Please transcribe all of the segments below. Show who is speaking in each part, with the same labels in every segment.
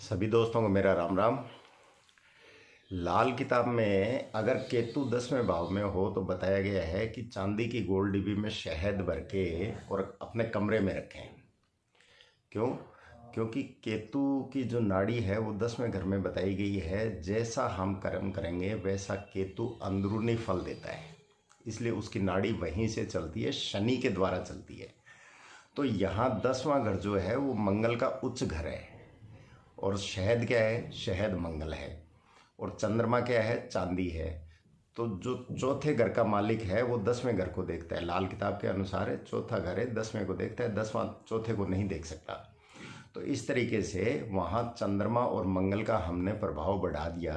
Speaker 1: सभी दोस्तों को मेरा राम राम। लाल किताब में अगर केतु 10वें भाव में हो तो बताया गया है कि चांदी की गोल डिब्बी में शहद भर के और अपने कमरे में रखें। क्यों? क्योंकि केतु की जो नाड़ी है वो 10वें घर में बताई गई है। जैसा हम कर्म करेंगे वैसा केतु अंदरूनी फल देता है, इसलिए उसकी नाड़ी वहीं से चलती है, शनि के द्वारा चलती है। तो यहाँ 10वां घर जो है वो मंगल का उच्च घर है, और शहद क्या है? शहद मंगल है, और चंद्रमा क्या है? चांदी है। तो जो चौथे घर का मालिक है वो 10वें घर को देखता है। लाल किताब के अनुसार है, चौथा घर है, 10वें को देखता है, 10वां चौथे को नहीं देख सकता। तो इस तरीके से वहाँ चंद्रमा और मंगल का हमने प्रभाव बढ़ा दिया,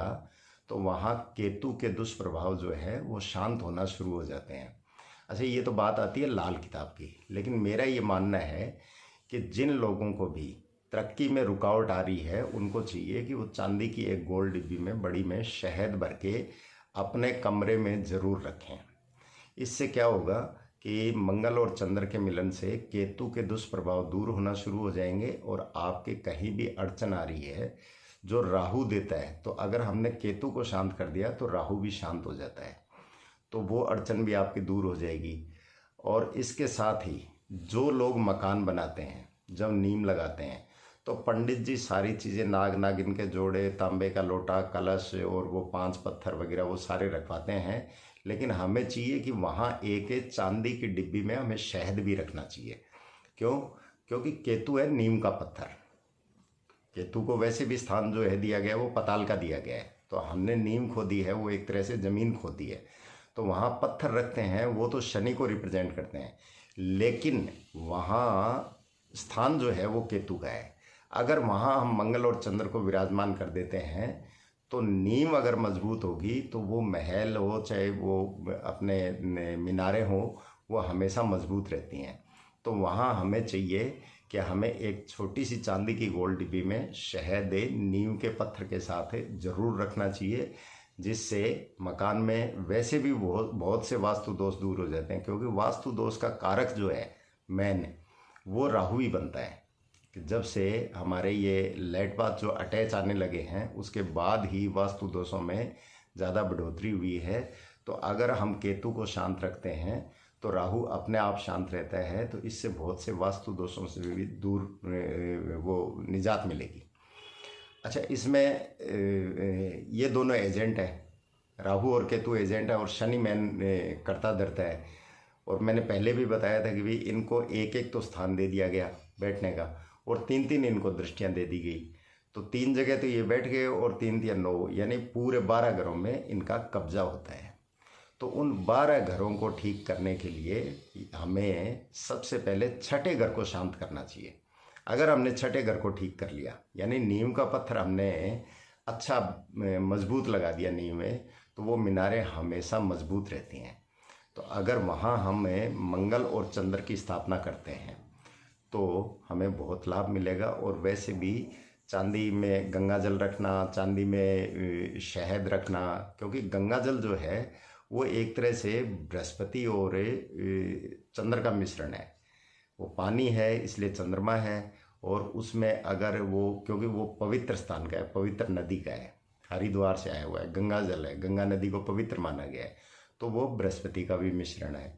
Speaker 1: तो वहाँ केतु के दुष्प्रभाव जो है वो शांत होना शुरू हो जाते हैं। अच्छा, ये तो बात आती है लाल किताब की, लेकिन मेरा ये मानना है कि जिन लोगों को भी तरक्की में रुकावट आ रही है उनको चाहिए कि वो चांदी की एक गोल डिब्बी में बड़ी में शहद भर के अपने कमरे में ज़रूर रखें। इससे क्या होगा कि मंगल और चंद्र के मिलन से केतु के दुष्प्रभाव दूर होना शुरू हो जाएंगे, और आपके कहीं भी अड़चन आ रही है जो राहु देता है, तो अगर हमने केतु को शांत कर दिया तो राहु भी शांत हो जाता है, तो वो अड़चन भी आपकी दूर हो जाएगी। और इसके साथ ही जो लोग मकान बनाते हैं, जब नींव लगाते हैं, तो पंडित जी सारी चीज़ें, नाग नागिन के जोड़े, तांबे का लोटा, कलश और वो 5 पत्थर वगैरह वो सारे रखवाते हैं, लेकिन हमें चाहिए कि वहाँ एक चांदी की डिब्बी में हमें शहद भी रखना चाहिए। क्यों? क्योंकि केतु है नीम का पत्थर। केतु को वैसे भी स्थान जो है दिया गया है वो पताल का दिया गया है, तो हमने नीम खोदी है, वो एक तरह से ज़मीन खोदी है, तो वहाँ पत्थर रखते हैं, वो तो शनि को रिप्रेजेंट करते हैं, लेकिन वहाँ स्थान जो है वो केतु का है। अगर वहाँ हम मंगल और चंद्र को विराजमान कर देते हैं तो नींव अगर मजबूत होगी तो वो महल हो चाहे वो अपने मीनारें हो, वो हमेशा मजबूत रहती हैं। तो वहाँ हमें चाहिए कि हमें एक छोटी सी चांदी की गोल डिब्बी में शहद नींव के पत्थर के साथ ज़रूर रखना चाहिए, जिससे मकान में वैसे भी बहुत से वास्तु दोष दूर हो जाते हैं। क्योंकि वास्तु दोष का कारक जो है मेन, वो राहु ही बनता है। जब से हमारे ये लाइट बाथ जो अटैच आने लगे हैं उसके बाद ही वास्तु दोषों में ज़्यादा बढ़ोतरी हुई है। तो अगर हम केतु को शांत रखते हैं तो राहु अपने आप शांत रहता है, तो इससे बहुत से वास्तु दोषों से भी दूर वो निजात मिलेगी। अच्छा, इसमें ये दोनों एजेंट हैं, राहु और केतु एजेंट है, और शनि मैन करता धरता है। और मैंने पहले भी बताया था कि भाई इनको एक एक तो स्थान दे दिया गया बैठने का, और 3-3 इनको दृष्टियां दे दी गई, तो 3 जगह तो ये बैठ गए, और 3 या 9 यानी पूरे 12 घरों में इनका कब्जा होता है। तो उन 12 घरों को ठीक करने के लिए हमें सबसे पहले छठे घर को शांत करना चाहिए। अगर हमने छठे घर को ठीक कर लिया, यानी नींव का पत्थर हमने अच्छा मजबूत लगा दिया नींव में, तो वो मीनारें हमेशा मजबूत रहती हैं। तो अगर वहाँ हमें मंगल और चंद्र की स्थापना करते हैं तो हमें बहुत लाभ मिलेगा। और वैसे भी चांदी में गंगा जल रखना, चांदी में शहद रखना, क्योंकि गंगा जल जो है वो एक तरह से बृहस्पति और चंद्र का मिश्रण है। वो पानी है इसलिए चंद्रमा है, और उसमें अगर वो, क्योंकि वो पवित्र स्थान का है, पवित्र नदी का है, हरिद्वार से आया हुआ है, गंगा जल है, गंगा नदी को पवित्र माना गया है, तो वो बृहस्पति का भी मिश्रण है।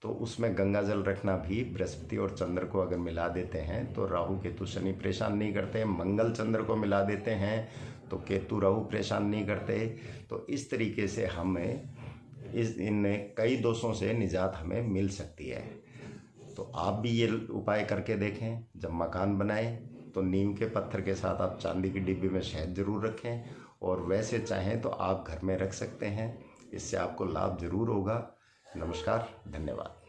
Speaker 1: तो उसमें गंगा जल रखना भी, बृहस्पति और चंद्र को अगर मिला देते हैं तो राहु केतु शनि परेशान नहीं करते। मंगल चंद्र को मिला देते हैं तो केतु राहु परेशान नहीं करते। तो इस तरीके से हमें इन कई दोषों से निजात हमें मिल सकती है। तो आप भी ये उपाय करके देखें। जब मकान बनाएं तो नीम के पत्थर के साथ आप चांदी की डिब्बी में शहद ज़रूर रखें, और वैसे चाहें तो आप घर में रख सकते हैं। इससे आपको लाभ ज़रूर होगा। नमस्कार, धन्यवाद।